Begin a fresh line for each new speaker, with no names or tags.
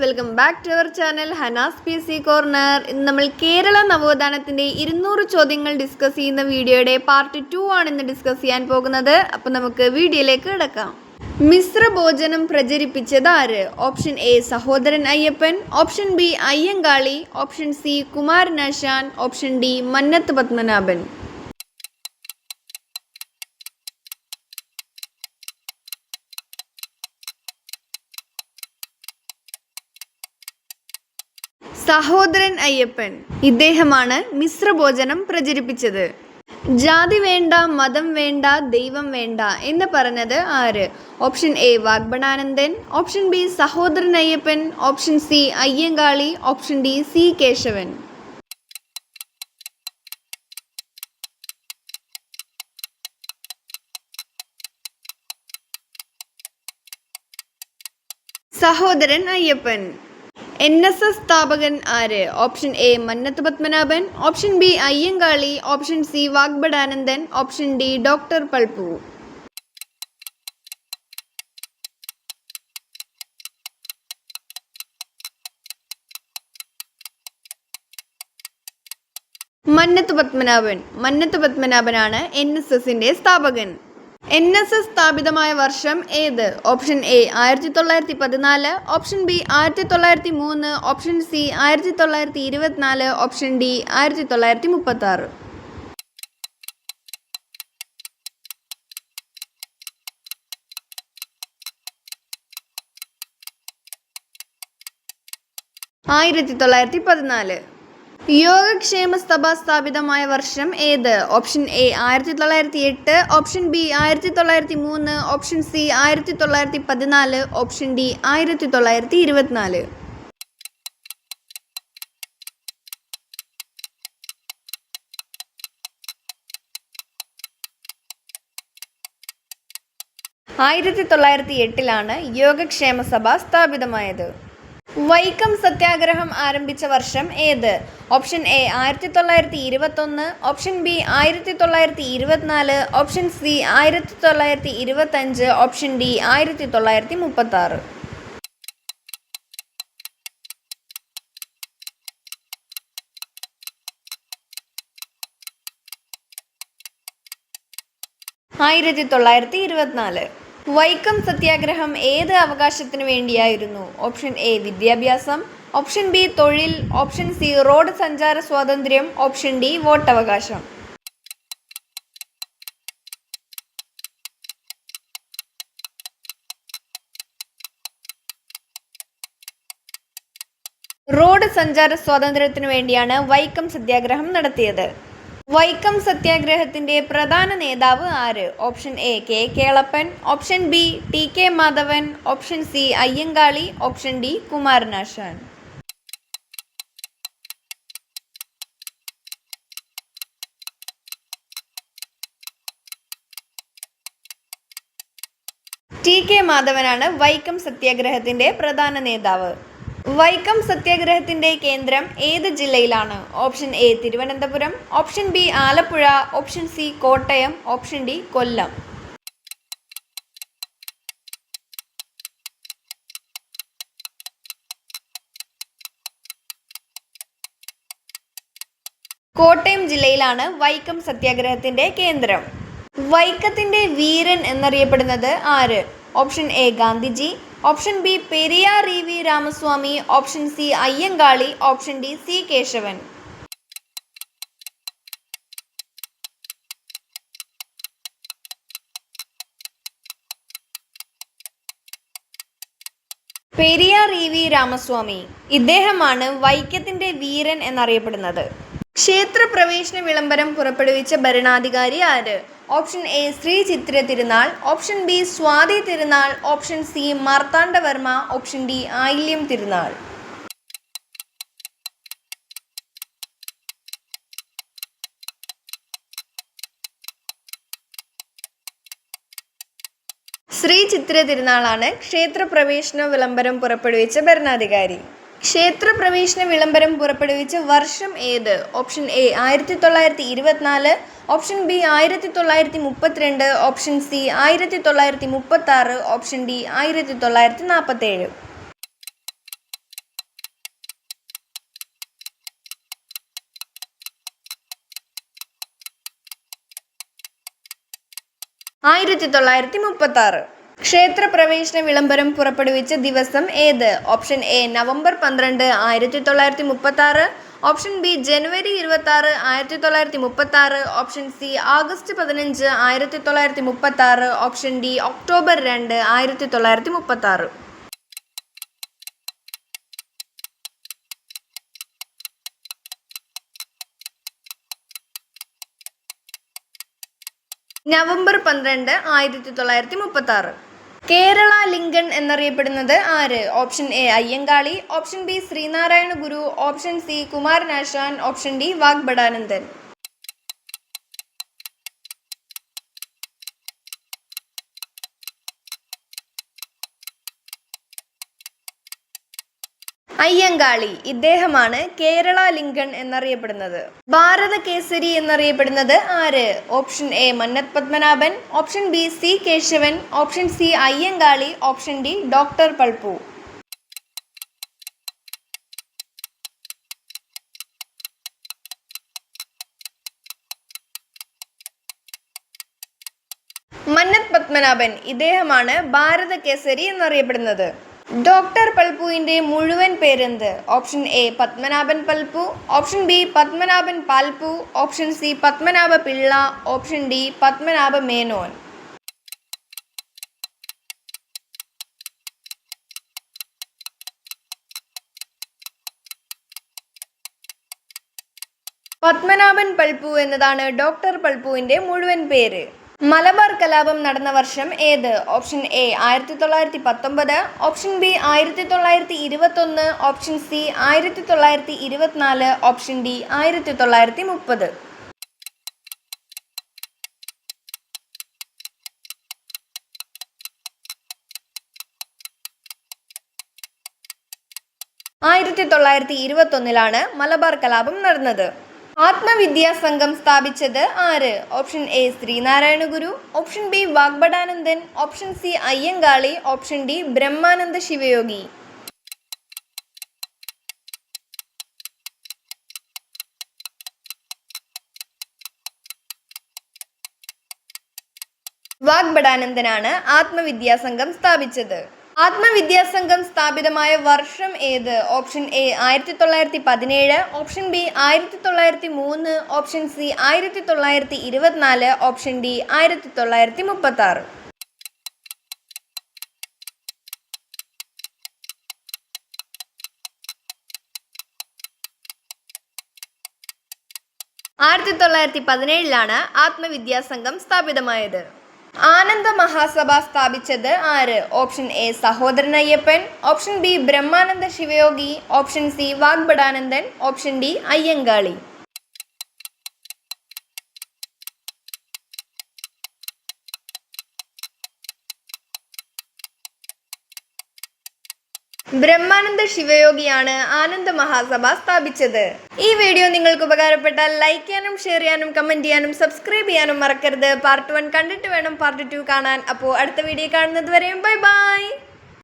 Welcome back to our channel Hanas PC corner. ഇന്ന് നമ്മൾ കേരള നവോത്ഥാനത്തിൻ്റെ 200 ചോദ്യങ്ങൾ ഡിസ്കസ് ചെയ്യുന്ന വീഡിയോയുടെ പാർട്ട് 2 ആണ് ഇന്ന് ഡിസ്കസ് ചെയ്യാൻ പോകുന്നത്. അപ്പോൾ നമുക്ക് വീഡിയോയിലേക്ക് കിടക്കാം. മിശ്രഭോജനം പ്രചരിപ്പിച്ചത് ആര്? Option A Sahodaran Ayyappan, option B Ayyankali, option C Kumaranasan, option D Mannathu Padmanabhan. Sahodaran Ayyappan ഇദ്ദേഹമാണ് മിശ്രഭോജനം പ്രചരിപ്പിച്ചത്. ജാതി വേണ്ട, മതം വേണ്ട, ദൈവം വേണ്ട എന്ന് പറഞ്ഞത് ആര്? Option A Vagbhatanandan, option B Sahodaran Ayyappan, option C Ayyankali, option D C Kesavan. Sahodaran Ayyappan. NSS സ്ഥാപകൻ ആര്? Option A Mannathu Padmanabhan, option B Ayyankali, option C Vagbhatanandan, option D doctor Palpu. Mannathu പത്മനാഭനാണ് NSSന്റെ സ്ഥാപകൻ. NSS സ്ഥാപിതമായ വർഷം ഏത്? Option A 1914, option B 1903, option C 1924, option D 1936. Yogakshema Sabha സ്ഥാപിതമായ വർഷം ഏത്? Option A 1908, option B 1903, option C 1914, option D 1924. Yogakshema സഭ സ്ഥാപിതമായത്. വൈക്കം സത്യാഗ്രഹം ആരംഭിച്ച വർഷം ഏത്? Option A 1921, option B 1924, option C 1925, option D 1936. Vaikom സത്യാഗ്രഹം ഏത് അവകാശത്തിനു വേണ്ടിയായിരുന്നു? ഓപ്ഷൻ എ വിദ്യാഭ്യാസം, ഓപ്ഷൻ ബി തൊഴിൽ, ഓപ്ഷൻ സി റോഡ് സഞ്ചാര സ്വാതന്ത്ര്യം, ഓപ്ഷൻ ഡി വോട്ടവകാശം. റോഡ് സഞ്ചാര സ്വാതന്ത്ര്യത്തിനു വേണ്ടിയാണ് വൈക്കം സത്യാഗ്രഹം നടത്തിയത്. വൈക്കം സത്യാഗ്രഹത്തിന്റെ പ്രധാന നേതാവ് ആര്? Option A Kelappan, option B TK Madhavan, option C Ayyankali, option D Kumaranasan. TK മാധവനാണ് വൈക്കം സത്യാഗ്രഹത്തിന്റെ പ്രധാന നേതാവ്. വൈക്കം സത്യാഗ്രഹത്തിന്റെ കേന്ദ്രം ഏത് ജില്ലയിലാണ്? Option A Thiruvananthapuram, option B Alappuzha, option C Kottayam, option D Kollam. Kottayam ജില്ലയിലാണ് വൈക്കം സത്യാഗ്രഹത്തിന്റെ കേന്ദ്രം. വൈക്കത്തിന്റെ വീരൻ എന്നറിയപ്പെടുന്നത് ആര്? Option A Gandhiji, option B Periyar EV Ramaswamy, option C Ayyankali, option D C Kesavan. Periyar EV Ramaswamy. ഇദ്ദേഹമാണ് വൈക്കത്തിന്റെ വീരൻ എന്നറിയപ്പെടുന്നത്. ക്ഷേത്രപ്രവേശന വിളംബരം പുറപ്പെടുവിച്ച ഭരണാധികാരി ആര്? Option A Shri Chithira Thirunal, option B Swathi Thirunal, option C Marthandavarma, option D Ayilyam Thirunal. Sree ചിത്തിര തിരുനാളാണ് ക്ഷേത്രപ്രവേശന വിളംബരം പുറപ്പെടുവിച്ച ഭരണാധികാരി. ക്ഷേത്രപ്രവേശന വിളംബരം പുറപ്പെടുവിച്ച വർഷം ഏത്? Option A 1924, option B 1932, option C 1936, option D 1947. 1936. ക്ഷേത്രപ്രവേശന വിളംബരം പുറപ്പെടുവിച്ച ദിവസം ഏത്? Option A November 12, 1936. Option B ജനുവരി 26, 1936. Option C August 15, 1936. Option D October 2, 1936. November 12, 1936. Kerala Lincoln എന്നറിയപ്പെടുന്നത് ആര്? Option A Ayyankali. Option B Sree Narayana Guru. Option C Kumaranasan. Option D Vagbhatanandan. Ayyankali. ഇദ്ദേഹമാണ് കേരള ലിങ്കൺ എന്നറിയപ്പെടുന്നത്. ഭാരത കേസരി എന്നറിയപ്പെടുന്നത് ആര്? Option A Mannathu Padmanabhan. Option B C Kesavan. Option C Ayyankali. Option D doctor Palpu. Mannathu Padmanabhan. ഇദ്ദേഹമാണ് ഭാരത കേസരി എന്നറിയപ്പെടുന്നത്. Doctor പൽപുവിൻ്റെ മുഴുവൻ പേരെന്ത്? Option A Padmanabhan Palpu. Option B Padmanabhan Palpu. Option C Padmanabha Pillai. Option D Padmanabha Menon. Padmanabhan Palpu എന്നതാണ് ഡോക്ടർ പൽപുവിൻ്റെ മുഴുവൻ പേര്. മലബാർ കലാപം നടന്ന വർഷം ഏത്? Option A 1919. Option B 1921. Option C 1924. Option D 1930. ാണ് മലബാർ കലാപം നടന്നത്. ആത്മവിദ്യാസംഘം സ്ഥാപിച്ചത് ആര്? Option A Sreenarayana Guru. Option B Vagbhatanandan. Option C Ayyankali. Option D Brahmananda Sivayogi. വാഗ്ഭടാനന്ദനാണ് ആത്മവിദ്യാസംഘം സ്ഥാപിച്ചത്. ആത്മവിദ്യാസംഘം സ്ഥാപിതമായ വർഷം ഏത്? Option A 1917. Option B 1903. Option C 1924. Option D 1936. Atmavidyasangham സ്ഥാപിതമായത്. ആനന്ദ മഹാസഭ സ്ഥാപിച്ചത് ആര്? Option A Sahodaran Ayyappan. Option B Brahmananda Sivayogi. Option C Vagbhatanandan. Option D Ayyankali. Brahmananda ശിവയോഗിയാണ് ആനന്ദ മഹാസഭ സ്ഥാപിച്ചത്. ഈ വീഡിയോ നിങ്ങൾക്ക് ഉപകാരപ്പെട്ടാൽ ലൈക്ക് ചെയ്യാനും ഷെയർ ചെയ്യാനും കമൻറ്റ് ചെയ്യാനും സബ്സ്ക്രൈബ് ചെയ്യാനും മറക്കരുത്. പാർട്ട് 1 കണ്ടിട്ട് വേണം പാർട്ട് 2 കാണാൻ. അപ്പോൾ അടുത്ത വീഡിയോ കാണുന്നത് വരെയും ബൈ ബൈ.